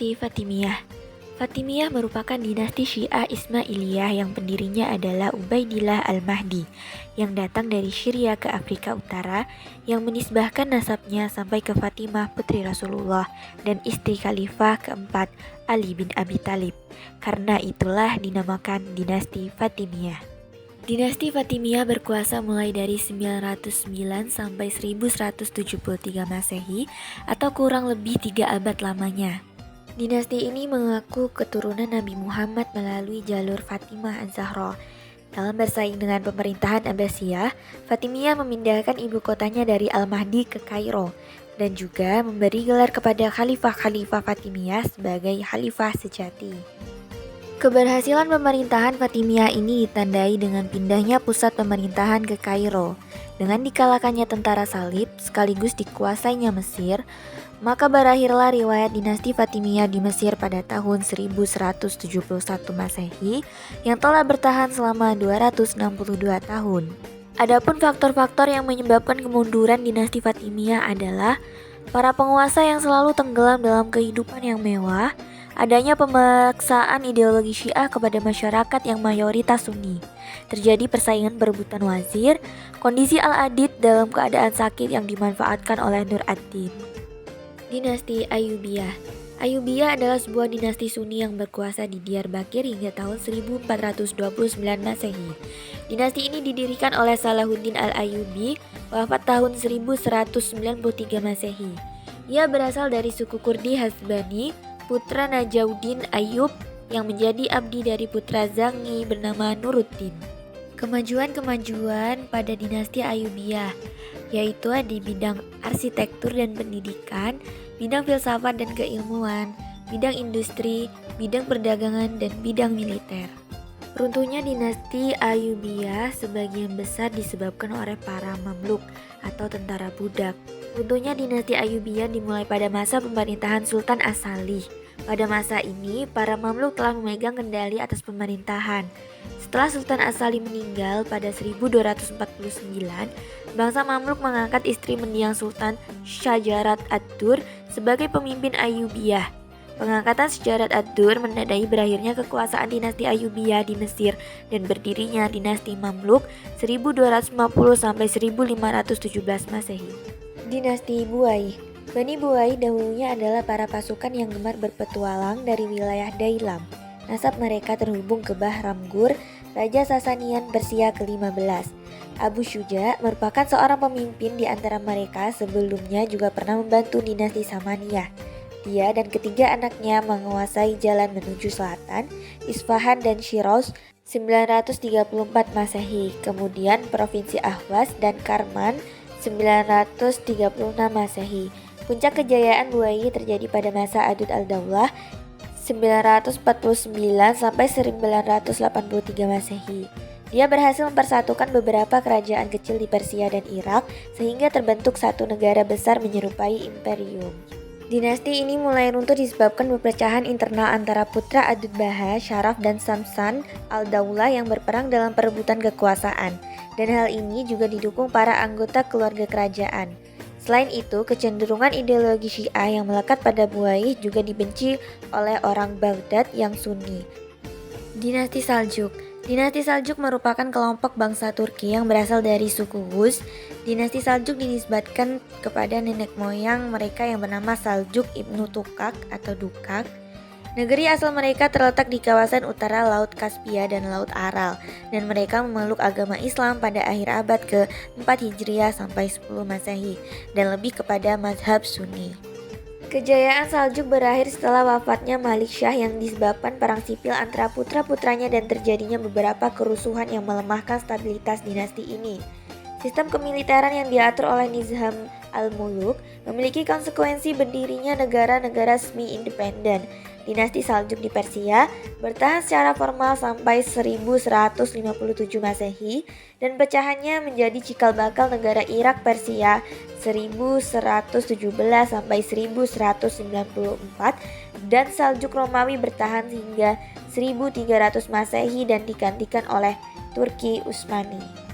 Dinasti Fatimiyah. Fatimiyah merupakan dinasti Syiah Ismailiyah yang pendirinya adalah Ubaidillah Al-Mahdi yang datang dari Syria ke Afrika Utara, yang menisbahkan nasabnya sampai ke Fatimah putri Rasulullah dan istri Khalifah keempat Ali bin Abi Thalib. Karena itulah dinamakan dinasti Fatimiyah. Dinasti Fatimiyah berkuasa mulai dari 909 sampai 1173 Masehi atau kurang lebih 3 abad lamanya. Dinasti ini mengaku keturunan Nabi Muhammad melalui jalur Fatimah Az-Zahra. Dalam bersaing dengan pemerintahan Abbasiyah, Fatimiyah memindahkan ibu kotanya dari Al-Mahdi ke Kairo dan juga memberi gelar kepada khalifah-khalifah Fatimiyah sebagai khalifah sejati. Keberhasilan pemerintahan Fatimiyah ini ditandai dengan pindahnya pusat pemerintahan ke Kairo. Dengan dikalahkannya tentara salib sekaligus dikuasainya Mesir, maka berakhirlah riwayat dinasti Fatimiyah di Mesir pada tahun 1171 Masehi yang telah bertahan selama 262 tahun. Adapun faktor-faktor yang menyebabkan kemunduran dinasti Fatimiyah adalah para penguasa yang selalu tenggelam dalam kehidupan yang mewah, adanya pemaksaan ideologi Syiah kepada masyarakat yang mayoritas Sunni, terjadi persaingan perebutan wazir, kondisi Al-Adid dalam keadaan sakit yang dimanfaatkan oleh Nur ad-Din. Dinasti Ayyubiyah. Ayyubiyah adalah sebuah dinasti Sunni yang berkuasa di Diyarbakir hingga tahun 1429 Masehi. Dinasti ini didirikan oleh Salahuddin Al-Ayyubi, wafat tahun 1193 Masehi. Ia berasal dari suku Kurdi Hasbani, putra Najauddin Ayyub yang menjadi abdi dari putra Zangi bernama Nuruddin. Kemajuan-kemajuan pada dinasti Ayyubiyah yaitu di bidang arsitektur dan pendidikan, bidang filsafat dan keilmuan, bidang industri, bidang perdagangan, dan bidang militer. Runtuhnya dinasti Ayyubiyah sebagian besar disebabkan oleh para Mamluk atau tentara budak. Runtuhnya dinasti Ayyubiyah dimulai pada masa pemerintahan Sultan As-Salih. Pada masa ini, para Mamluk telah memegang kendali atas pemerintahan. Setelah Sultan As-Salih meninggal pada 1249, bangsa Mamluk mengangkat istri mendiang Sultan Syajarat ad-Dur sebagai pemimpin Ayyubiyah. Pengangkatan Syajarat ad-Dur menandai berakhirnya kekuasaan dinasti Ayyubiyah di Mesir dan berdirinya dinasti Mamluk 1250 sampai 1517 Masehi. Dinasti Buai. Bani Buai dahulunya adalah para pasukan yang gemar berpetualang dari wilayah Dailam. Nasab mereka terhubung ke Bahram Gur, Raja Sasanian Persia ke-15. Abu Syuja merupakan seorang pemimpin di antara mereka, sebelumnya juga pernah membantu dinasti Samaniyah. Dia dan ketiga anaknya menguasai jalan menuju selatan, Isfahan dan Shiraz 934 Masehi, kemudian Provinsi Ahwas dan Karman 936 Masehi. Puncak kejayaan Buai terjadi pada masa Adud al-Daulah 949 sampai 1983 Masehi. Dia berhasil mempersatukan beberapa kerajaan kecil di Persia dan Irak sehingga terbentuk satu negara besar menyerupai imperium. Dinasti ini mulai runtuh disebabkan perpecahan internal antara putra Adud Baha, Syaraf dan Samsan al-Daulah yang berperang dalam perebutan kekuasaan, dan hal ini juga didukung para anggota keluarga kerajaan. Selain itu, kecenderungan ideologi Syiah yang melekat pada Buai juga dibenci oleh orang Baghdad yang Sunni. Dinasti Saljuk. Dinasti Saljuk merupakan kelompok bangsa Turki yang berasal dari suku Hus. Dinasti Saljuk dinisbatkan kepada nenek moyang mereka yang bernama Saljuk Ibnu Tukak atau Dukak. Negeri asal mereka terletak di kawasan utara Laut Kaspia dan Laut Aral, dan mereka memeluk agama Islam pada akhir abad ke-4 Hijriah sampai 10 Masehi, dan lebih kepada mazhab Sunni. Kejayaan Saljuk berakhir setelah wafatnya Malik Shah yang disebabkan perang sipil antara putra-putranya dan terjadinya beberapa kerusuhan yang melemahkan stabilitas dinasti ini. Sistem kemiliteran yang diatur oleh Nizam al-Muluk memiliki konsekuensi berdirinya negara-negara semi-independen. Dinasti Saljuk di Persia bertahan secara formal sampai 1157 Masehi dan pecahannya menjadi cikal bakal negara Irak Persia 1117 sampai 1194 dan Saljuk Romawi bertahan hingga 1300 Masehi dan digantikan oleh Turki Utsmani.